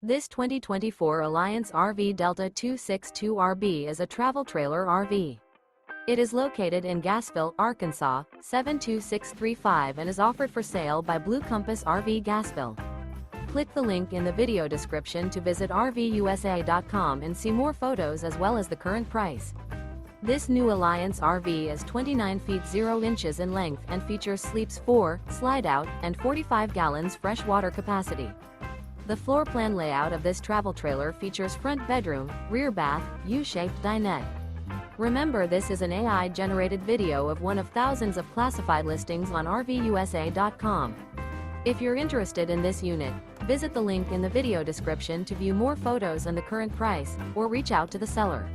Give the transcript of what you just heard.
This 2024 Alliance RV Delta 262RB is a travel trailer RV. It is located in Gassville, Arkansas, 72635 and is offered for sale by Blue Compass RV Gassville. Click the link in the video description to visit RVUSA.com and see more photos as well as the current price. This new Alliance RV is 29 feet 0 inches in length and features sleeps 4, Slideout, and 45 gallons fresh water capacity. The floor plan layout of this travel trailer features front bedroom, rear bath, U-shaped dinette. Remember, this is an AI-generated video of one of thousands of classified listings on RVUSA.com. If you're interested in this unit, visit the link in the video description to view more photos and the current price, or reach out to the seller.